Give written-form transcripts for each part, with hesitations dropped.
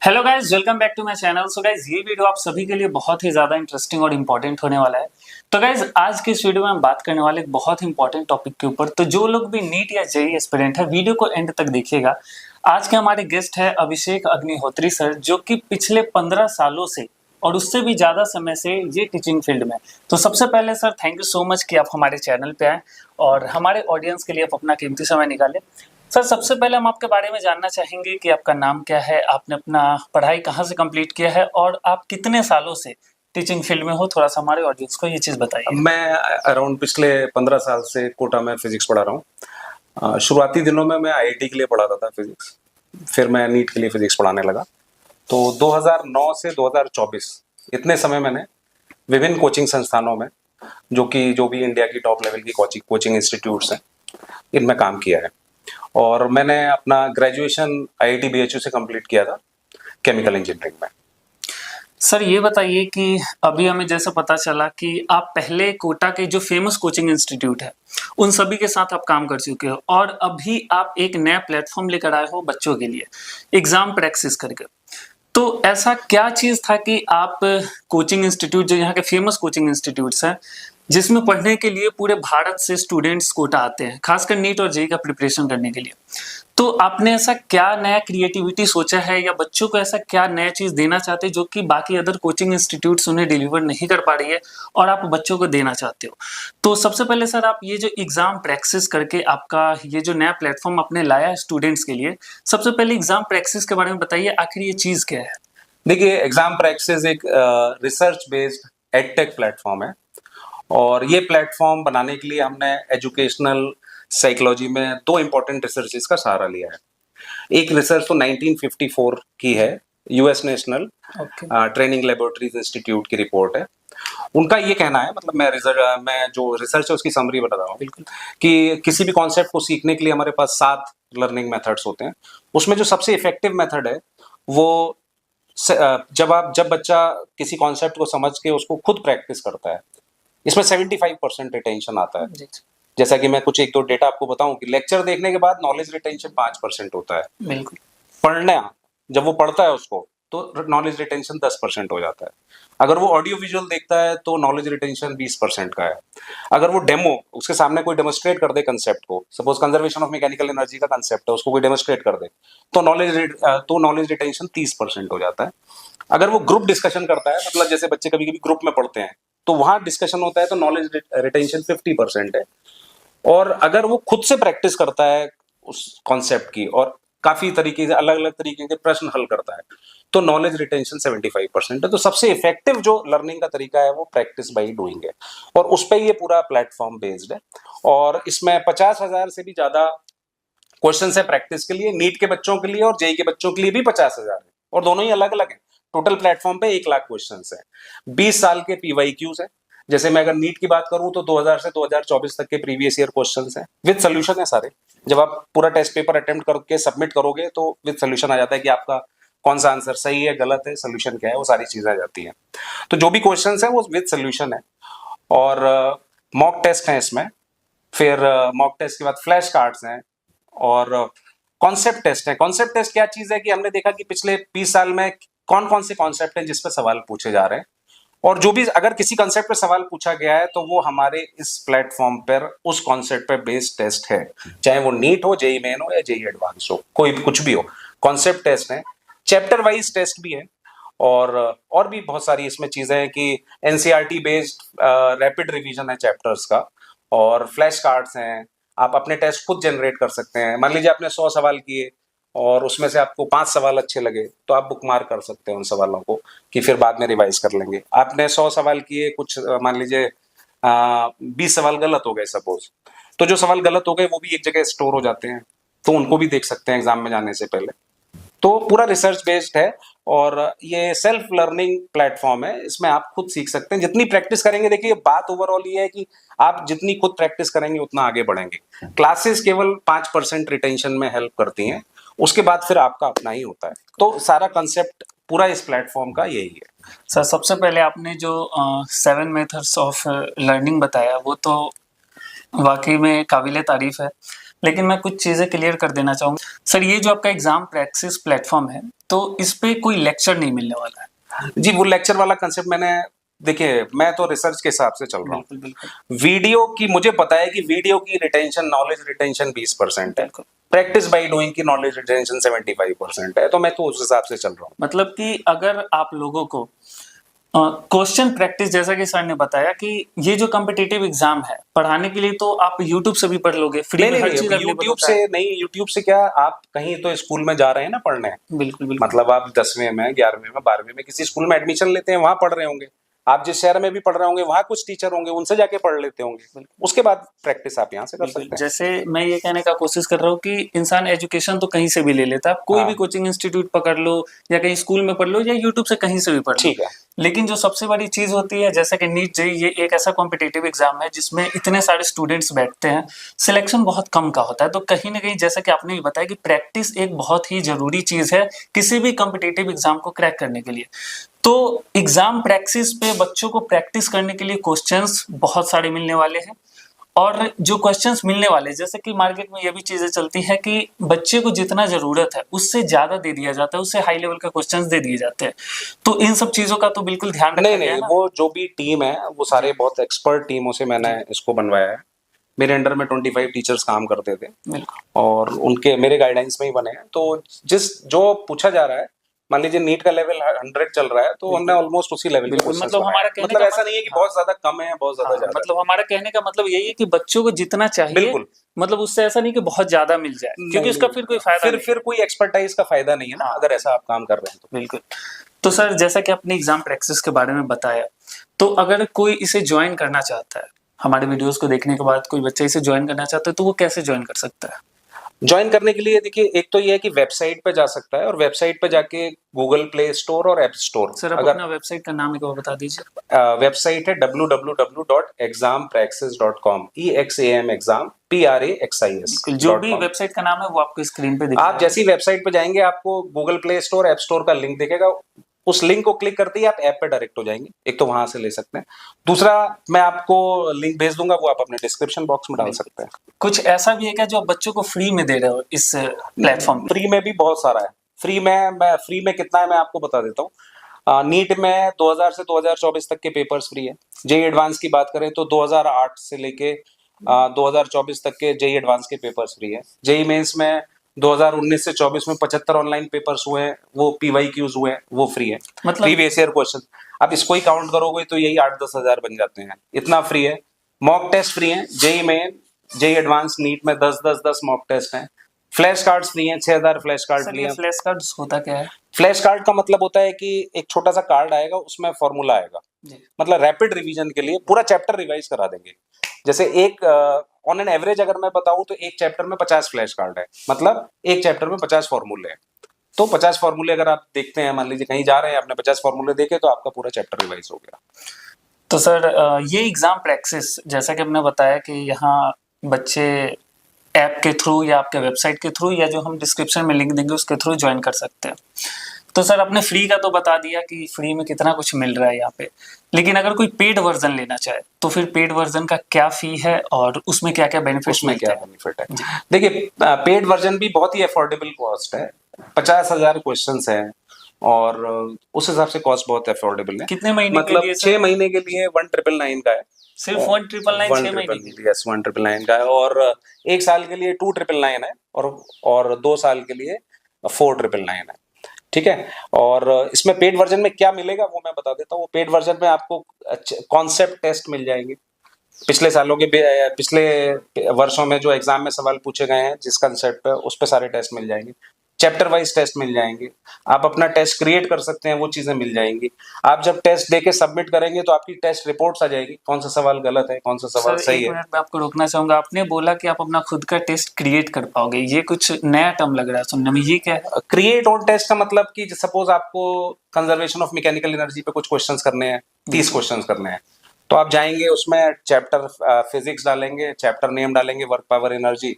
Hello guys, welcome back to my channel. So guys, ये video आप सभी के लिए बहुत ही ज़्यादा इंटरेस्टिंग और इम्पोर्टेंट होने वाला है। तो गाइस, आज की इस वीडियो में हम बात करने वाले एक बहुत इंपॉर्टेंट टॉपिक के ऊपर। तो जो लोग भी नीट या जेईई एस्पिरेंट है, वीडियो को एंड तक देखिएगा। आज के हमारे गेस्ट है अभिषेक अग्निहोत्री सर, जो कि पिछले 15 सालों से और उससे भी ज़्यादा समय से ये टीचिंग फील्ड में। तो सबसे पहले sir, thank you so much कि आप हमारे चैनल पे आए और हमारे ऑडियंस के लिए आप अपना कीमती समय निकाले। सर, सबसे पहले हम आपके बारे में जानना चाहेंगे कि आपका नाम क्या है, आपने अपना पढ़ाई कहाँ से कंप्लीट किया है और आप कितने सालों से टीचिंग फील्ड में हो। थोड़ा सा हमारे ऑडियंस को ये चीज़ बताइए। मैं अराउंड पिछले 15 साल से कोटा में फिजिक्स पढ़ा रहा हूँ। शुरुआती दिनों में मैं आईआईटी के लिए पढ़ाता था फिजिक्स, फिर मैं नीट के लिए फिजिक्स पढ़ाने लगा। तो 2009 से 2024 इतने समय मैंने विभिन्न कोचिंग संस्थानों में, जो भी इंडिया की टॉप लेवल की कोचिंग इंस्टीट्यूट्स हैं, इनमें काम किया है। और मैंने अपना ग्रेजुएशन आईआईटी बीएचयू से कंप्लीट किया था केमिकल इंजीनियरिंग में। सर, ये बताइए कि अभी हमें जैसा पता चला कि आप पहले कोटा के जो फेमस कोचिंग इंस्टीट्यूट है उन सभी के साथ आप काम कर चुके हो और अभी आप एक नया प्लेटफॉर्म लेकर आए हो बच्चों के लिए, एग्जाम प्रैक्टिस करके। तो ऐसा क्या चीज़ था कि आप कोचिंग इंस्टीट्यूट, जो यहाँ के फेमस कोचिंग इंस्टीट्यूट्स हैं, जिसमें पढ़ने के लिए पूरे भारत से स्टूडेंट्स कोटा आते हैं, खासकर नीट और जेईई का प्रिपरेशन करने के लिए, तो आपने ऐसा क्या नया क्रिएटिविटी सोचा है या बच्चों को ऐसा क्या नया चीज़ देना चाहते हैं जो कि बाकी अदर कोचिंग इंस्टीट्यूट्स उन्हें डिलीवर नहीं कर पा रही है और आप बच्चों को देना चाहते हो? तो सबसे पहले सर, आप ये जो एग्ज़ाम प्रैक्टिस करके आपका ये जो नया प्लेटफॉर्म आपने लाया है स्टूडेंट्स के लिए, सबसे पहले एग्ज़ाम प्रैक्टिस के बारे में बताइए, आखिर ये चीज़ क्या है? देखिए, एग्जाम प्रैक्टिस एक रिसर्च बेस्ड एडटेक प्लेटफॉर्म है और ये प्लेटफॉर्म बनाने के लिए हमने एजुकेशनल साइकोलॉजी में दो इंपॉर्टेंट रिसर्चेस का सहारा लिया है। एक रिसर्च तो 1954 की है, US national training laboratories institute की रिपोर्ट है। उनका ये कहना है, मतलब मैं जो रिसर्च है उसकी समरी बता रहा हूँ, बिल्कुल, कि किसी भी कॉन्सेप्ट को सीखने के लिए हमारे पास 7 लर्निंग मेथड्स होते हैं। उसमें जो सबसे इफेक्टिव मेथड है वो जब बच्चा किसी कॉन्सेप्ट को समझ के उसको खुद प्रैक्टिस करता है, इसमें 75% रिटेंशन आता है। जैसा कि मैं कुछ एक दो डेटा आपको बताऊं कि लेक्चर देखने के बाद नॉलेज रिटेंशन 5% होता है। बिल्कुल। पढ़ना, जब वो पढ़ता है उसको, तो नॉलेज रिटेंशन 10% हो जाता है। अगर वो ऑडियो विजुअल देखता है तो नॉलेज रिटेंशन 20% का है। अगर वो डेमो, उसके सामने कोई डेमोस्ट्रेट कर दे कंसेप्ट को, suppose conservation of mechanical energy का कंसेप्ट है, उसको कोई डेमोस्ट्रेट कर दे, तो नॉलेज रिटेंशन 30% हो जाता है। अगर वो ग्रुप डिस्कशन करता है, मतलब जैसे बच्चे कभी कभी ग्रुप में पढ़ते हैं तो वहां डिस्कशन होता है, तो नॉलेज रिटेंशन 50% है। और अगर वो खुद से प्रैक्टिस करता है उस कॉन्सेप्ट की और काफी तरीके से अलग अलग तरीके के प्रश्न हल करता है, तो नॉलेज रिटेंशन 75% है। तो सबसे इफेक्टिव जो लर्निंग का तरीका है वो प्रैक्टिस बाई डूइंग है और उस पर ये पूरा प्लेटफॉर्म बेस्ड है। और इसमें 50,000 से भी ज्यादा क्वेश्चन है प्रैक्टिस के लिए। नीट के बच्चों के लिए और जेई के बच्चों के लिए भी 50,000 है और दोनों ही अलग अलग है। टोटल प्लेटफॉर्म पे 1 लाख क्वेश्चन है। 20 साल के पीवाईक्यूज है। जैसे मैं अगर नीट की बात करूं तो 2000 से 2024 तक के प्रीवियस ईयर क्वेश्चंस हैं, विद सोल्यूशन है सारे। जब आप पूरा टेस्ट पेपर अटेम्प्ट करके सबमिट करोगे तो विद सोल्यूशन आ जाता है कि आपका कौन सा आंसर सही है, गलत है, सोल्यूशन क्या है, वो सारी चीजें आ जाती हैं। तो जो भी क्वेश्चंस है वो विद सोल्यूशन है। और मॉक टेस्ट है इसमें, फिर मॉक टेस्ट के बाद फ्लैश कार्ड्स हैं और कॉन्सेप्ट टेस्ट है। कॉन्सेप्ट टेस्ट क्या चीज है कि हमने देखा कि पिछले 20 साल में कौन कौन से कॉन्सेप्ट हैं जिस पर सवाल पूछे जा रहे हैं, और जो भी अगर किसी कॉन्सेप्ट पर सवाल पूछा गया है तो वो हमारे इस प्लेटफॉर्म पर उस कॉन्सेप्ट पर बेस्ड टेस्ट है, चाहे वो नीट हो, जेईई मेन हो या जेईई एडवांस हो, कोई भी कुछ भी हो, कॉन्सेप्ट टेस्ट है। चैप्टर वाइज टेस्ट भी है और भी बहुत सारी इसमें चीजें हैं कि एनसीईआरटी बेस्ड रैपिड रिवीजन है चैप्टर्स का, और फ्लैश कार्ड्स हैं। आप अपने टेस्ट खुद जनरेट कर सकते हैं। मान लीजिए आपने 100 सवाल किए और उसमें से आपको 5 सवाल अच्छे लगे तो आप बुक मार्क कर सकते हैं उन सवालों को कि फिर बाद में रिवाइज कर लेंगे। आपने 100 सवाल किए, कुछ मान लीजिए 20 सवाल गलत हो गए सपोज, तो जो सवाल गलत हो गए वो भी एक जगह स्टोर हो जाते हैं, तो उनको भी देख सकते हैं एग्जाम में जाने से पहले। तो पूरा रिसर्च बेस्ड है और ये सेल्फ लर्निंग प्लेटफॉर्म है। इसमें आप खुद सीख सकते हैं जितनी प्रैक्टिस करेंगे। देखिए, बात ओवरऑल ये है कि आप जितनी खुद प्रैक्टिस करेंगे उतना आगे बढ़ेंगे। क्लासेस केवल 5% रिटेंशन में हेल्प करती हैं, उसके बाद फिर आपका अपना ही होता है। तो सारा कंसेप्ट पूरा इस प्लेटफॉर्म का यही है। सर, सबसे पहले आपने जो 7 मेथड्स ऑफ लर्निंग बताया वो तो वाकई में काबिले तारीफ है। लेकिन मैं कुछ चीजें क्लियर कर देना चाहूंगा। सर ये जो आपका एग्जाम प्रैक्टिस प्लेटफॉर्म है, तो इस पे कोई लेक्चर नहीं मिलने वाला है? जी, वो लेक्चर वाला कंसेप्ट मैंने, देखिए मैं तो रिसर्च के हिसाब से चल रहा हूँ। बिल्कुल बिल्कुल वीडियो की मुझे पता है कि वीडियो की रिटेंशन, नॉलेज रिटेंशन 20% है, बिल्कुल। प्रैक्टिस बाय डूइंग की नॉलेज रिटेंशन 75% है, तो मैं तो उस हिसाब से चल रहा हूँ। मतलब कि अगर आप लोगों को क्वेश्चन प्रैक्टिस, जैसा कि सर ने बताया कि ये जो कॉम्पिटिटिव एग्जाम है, पढ़ाने के लिए तो आप यूट्यूब से भी पढ़ लोगे, फ्री में हर चीज अवेलेबल यूट्यूब होता से है। नहीं, यूट्यूब से क्या, आप कहीं तो स्कूल में जा रहे हैं ना पढ़ने, बिल्कुल बिल्कुल मतलब आप 10वीं में, 11वीं में, 12वीं में किसी स्कूल में एडमिशन लेते हैं, वहां पढ़ रहे होंगे। आप जिस शहर में भी पढ़ रहे होंगे वहां कुछ टीचर होंगे, उनसे जाके पढ़ लेते होंगे, उसके बाद प्रैक्टिस आप यहाँ से कर बिल्कुल। सकते हैं। जैसे मैं ये कहने का कोशिश कर रहा हूँ कि इंसान एजुकेशन तो कहीं से भी ले लेता है, आप कोई हाँ। भी कोचिंग इंस्टीट्यूट पकड़ लो, या कहीं स्कूल में पढ़ लो, या यूट्यूब से कहीं से भी पढ़ लो। ठीक है। लेकिन जो सबसे बड़ी चीज होती है, जैसा कि नीट जेईई, ये एक ऐसा कॉम्पिटिटिव एग्जाम है जिसमें इतने सारे स्टूडेंट्स बैठते हैं, सिलेक्शन बहुत कम का होता है। तो कहीं ना कहीं, जैसा कि आपने भी बताया, कि प्रैक्टिस एक बहुत ही जरूरी चीज है किसी भी कॉम्पिटिटिव एग्जाम को क्रैक करने के लिए। तो एग्जाम प्रैक्टिस पे बच्चों को प्रैक्टिस करने के लिए क्वेश्चंस बहुत सारे मिलने वाले हैं, और जो क्वेश्चंस मिलने वाले, जैसे कि मार्केट में ये भी चीजें चलती है कि बच्चे को जितना जरूरत है उससे ज्यादा दे दिया जाता है, उससे हाई लेवल का क्वेश्चंस दे दिए जाते हैं। तो इन सब चीजों का तो बिल्कुल ध्यान रखा नहीं गया है नहीं, ना? वो जो भी टीम है वो सारे बहुत एक्सपर्ट टीमों से मैंने इसको बनवाया है। मेरे अंडर में 25 टीचर्स काम करते थे, बिल्कुल और उनके मेरे गाइडेंस में ही बने हैं। तो जिस जो पूछा जा रहा है, मान लीजिए नीट का लेवल 100 चल रहा है, तो हमने ऑलमोस्ट उसी लेवल के बिल्कुल। क्वेश्चंस मतलब बनाए हमारा हैं। कहने मतलब का ऐसा नहीं है कि बहुत ज्यादा कम है, बहुत ज्यादा ज्यादा मतलब हमारा कहने का मतलब यही है कि बच्चों को जितना है। चाहिए, बिल्कुल। मतलब उससे ऐसा नहीं कि बहुत ज्यादा मिल जाए, क्योंकि नहीं उसका नहीं, फिर कोई फायदा नहीं। फिर कोई एक्सपर्टाइज का फायदा नहीं है ना, हाँ। अगर ऐसा आप काम कर रहे हैं तो। बिल्कुल। तो सर, जैसा कि आपने एग्जाम प्रैक्टिस के बारे में बताया, तो अगर कोई इसे ज्वाइन करना चाहता है, हमारे वीडियोस को देखने के बाद कोई बच्चा इसे ज्वाइन करना चाहता है, तो वो कैसे ज्वाइन कर सकता है? ज्वाइन करने के लिए देखिए, एक तो ये है कि वेबसाइट पे जा सकता है, और वेबसाइट पे जाके गूगल प्ले स्टोर और ऐप स्टोर, सर आप अगर अपना वेबसाइट का नाम एक बार बता दीजिए। वेबसाइट है www.exampraxis.com, EXAM एग्जाम PRAXIS बिल्कुल, जो भी .com। वेबसाइट का नाम है वो आपको स्क्रीन पे दिख आप रहा है। जैसी वेबसाइट पे जाएंगे, आपको Google play store, app store का लिंक दिखेगा। उस लिंक को क्लिक करते ही आप ऐप पे डायरेक्ट हो जाएंगे। एक तो वहां से ले सकते हैं, दूसरा मैं आपको लिंक भेज दूंगा, वो आप अपने डिस्क्रिप्शन बॉक्स में डाल सकते हैं। कुछ ऐसा भी है क्या जो आप बच्चों को फ्री में दे रहे हो इस प्लेटफॉर्म पे? फ्री में भी बहुत सारा है। फ्री में कितना है मैं आपको बता देता हूँ। नीट में 2000 से 2024 तक के पेपर्स फ्री है। जेई एडवांस की बात करें तो 2008 से लेके 2024 तक के जेई एडवांस के पेपर्स फ्री है। जेई मेंस में 2019 से 24 में 75 ऑनलाइन पेपर्स हुए हैं, वो PYQs हुए हैं, वो फ्री है। मतलब प्रीवियस ईयर क्वेश्चन, अब इसको ही काउंट करोगे तो यही 8-10 हजार बन जाते हैं, इतना फ्री है। मॉक टेस्ट फ्री है। JEE main, JEE advance, NEET में 10-10-10 मॉक टेस्ट हैं। फ्लैश कार्ड्स फ्री हैं, 6000 फ्लैश कार्ड सर, लिए ये हैं। फ्लैश कार्ड होता क्या है? फ्लैश कार्ड का मतलब होता है कि एक छोटा सा कार्ड आएगा, उसमें फॉर्मूला आएगा, जी। मतलब रैपिड रिवीजन के लिए पूरा चैप्टर रिवाइज करा देंगे। जैसे एक ऑन एन एवरेज अगर मैं बताऊं तो एक चैप्टर में 50 फ्लैश कार्ड है, मतलब एक चैप्टर में 50 फॉर्मूले हैं। तो 50 फॉर्मूले अगर आप देखते हैं, मान लीजिए कहीं जा रहे हैं, आपने 50 फॉर्मूले देखे, तो आपका पूरा चैप्टर रिवाइज हो गया। तो सर, ये एग्जाम प्रैक्टिस, जैसा कि हमने बताया कि यहाँ बच्चे ऐप के थ्रू या आपके वेबसाइट के थ्रू, या जो हम डिस्क्रिप्शन में लिंक देंगे उसके थ्रू ज्वाइन कर सकते हैं। तो सर, आपने फ्री का तो बता दिया कि फ्री में कितना कुछ मिल रहा है यहाँ पे, लेकिन अगर कोई पेड वर्जन लेना चाहे तो फिर पेड वर्जन का क्या फी है और उसमें क्या क्या बेनिफिट्स उसमें मिलते क्या हैं? बेनिफिट है? देखिए, पेड वर्जन भी बहुत ही अफोर्डेबल कॉस्ट है। 50,000 क्वेश्चंस हैं, और उस हिसाब से कॉस्ट बहुत अफोर्डेबल है। कितने महीने के मतलब लिए सर? 6 महीने के लिए 1999 का है। सिर्फ 1999 6 महीने के लिए? यस, 1999 का है। और एक साल के लिए 2999 है, और 2 साल के लिए 4999 है। ठीक है। और इसमें पेड वर्जन में क्या मिलेगा वो मैं बता देता हूँ। पेड वर्जन में आपको कॉन्सेप्ट टेस्ट मिल जाएंगे, पिछले वर्षों में जो एग्जाम में सवाल पूछे गए हैं जिस कंसेप्ट पे, उस पे सारे टेस्ट मिल जाएंगे। चैप्टर वाइज टेस्ट मिल जाएंगे। आप अपना टेस्ट क्रिएट कर सकते हैं, वो चीजें मिल जाएंगी। आप जब टेस्ट देके सबमिट करेंगे तो आपकी टेस्ट रिपोर्ट्स आ जाएगी, कौन सा सवाल गलत है, कौन सा सवाल सर, सही एक है। मिनट में आपको रोकना चाहूंगा। आपने बोला कि आप अपना खुद का टेस्ट क्रिएट कर पाओगे, ये कुछ नया टर्म लग रहा है सुनने में, ये क्या है? क्रिएट ऑन टेस्ट का मतलब कि सपोज आपको कंजर्वेशन ऑफ मैकेनिकल एनर्जी पे कुछ क्वेश्चंस करने हैं, 30 क्वेश्चंस करने हैं, तो आप जाएंगे उसमें चैप्टर फिजिक्स डालेंगे, चैप्टर नेम डालेंगे, वर्क पावर एनर्जी,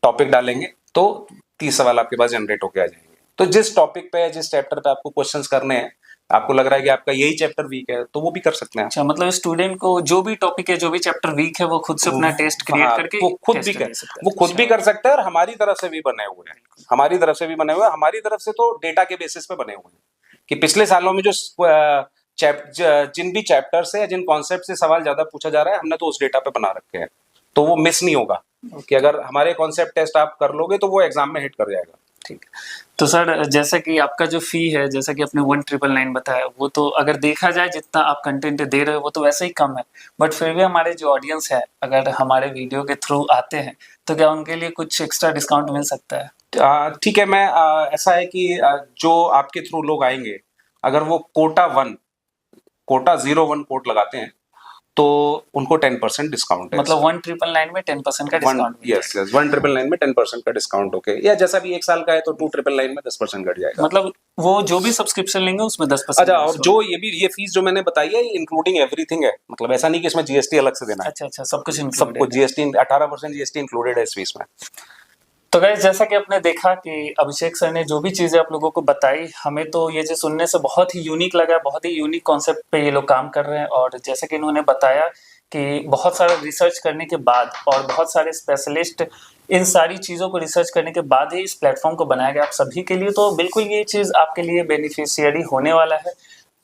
टॉपिक डालेंगे, तो 30 सवाल आपके पास जनरेट होके आ जाएंगे। तो जिस टॉपिक पे, जिस चैप्टर पे आपको क्वेश्चंस करने हैं, आपको लग रहा है कि आपका यही चैप्टर वीक है तो वो भी कर सकते हैं। अच्छा, मतलब स्टूडेंट को जो भी टॉपिक है, जो भी चैप्टर वीक है, वो खुद से अपना टेस्ट क्रिएट हाँ, करके वो खुद भी टेस्ट कर दे सकता वो है। खुद भी अच्छा, कर सकता है और हमारी तरफ से भी बने हुए हैं। हमारी तरफ से भी बने हुए हैं। हमारी तरफ से तो डेटा के बेसिस पे बने हुए हैं कि पिछले सालों में जो जिन भी चैप्टर से या जिन कॉन्सेप्ट से सवाल ज्यादा पूछा जा रहा है हमने तो उस डेटा पे बना रखे हैं, तो वो मिस नहीं होगा कि अगर हमारे कॉन्सेप्ट टेस्ट आप कर लोगे तो वो एग्जाम में हिट कर जाएगा। ठीक है। तो सर, जैसा कि आपका जो फी है, जैसा कि आपने 1999 बताया, वो तो अगर देखा जाए जितना आप कंटेंट दे रहे हो वो तो वैसे ही कम है, बट फिर भी हमारे जो ऑडियंस है, अगर हमारे वीडियो के थ्रू आते हैं तो क्या उनके लिए कुछ एक्स्ट्रा डिस्काउंट मिल सकता है? ठीक है, मैं ऐसा है कि जो आपके थ्रू लोग आएंगे, अगर वो कोटा 01 कोट लगाते हैं तो उनको 10% डिस्काउंट है। मतलब 1999 में 10% का डिस्काउंट मिल यस जाएगा। यस 1999 में 10% का डिस्काउंट ओके, या जैसा भी 1 साल का है तो 2999 में 10% घट जाएगा। मतलब वो जो भी सब्सक्रिप्शन लेंगे उसमें 10% अच्छा, का और डिस्काउंट। जो ये फीस जो मैंने बताई है इंक्लूडिंग एवरीथिंग है, मतलब ऐसा नहीं कि इसमें जीएसटी अलग से देना है। अच्छा, सब कुछ सब कुछ इंक्लूडेड है। जीएसटी 18% जीएसटी इंक्लूडेड है इस फीस में। तो गाइस, जैसा कि आपने देखा कि अभिषेक सर ने जो भी चीज़ें आप लोगों को बताई, हमें तो ये चीज़ सुनने से बहुत ही यूनिक लगा, बहुत ही यूनिक कॉन्सेप्ट पे ये लोग काम कर रहे हैं। और जैसे कि इन्होंने बताया कि बहुत सारा रिसर्च करने के बाद और बहुत सारे स्पेशलिस्ट इन सारी चीज़ों को रिसर्च करने के बाद ही इस प्लेटफॉर्म को बनाया गया आप सभी के लिए। तो बिल्कुल ये चीज़ आपके लिए बेनिफिशियरी होने वाला है।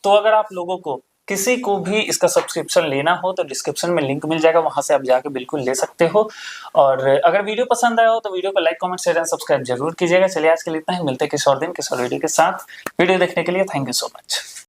तो अगर आप लोगों को किसी को भी इसका सब्सक्रिप्शन लेना हो तो डिस्क्रिप्शन में लिंक मिल जाएगा, वहां से आप जाके बिल्कुल ले सकते हो। और अगर वीडियो पसंद आया हो तो वीडियो को like, comment, share and subscribe जरूर कीजिएगा। चलिए आज के लिए इतना ही, मिलते हैं किसी और दिन किसी और वीडियो के साथ। वीडियो देखने के लिए थैंक यू सो मच।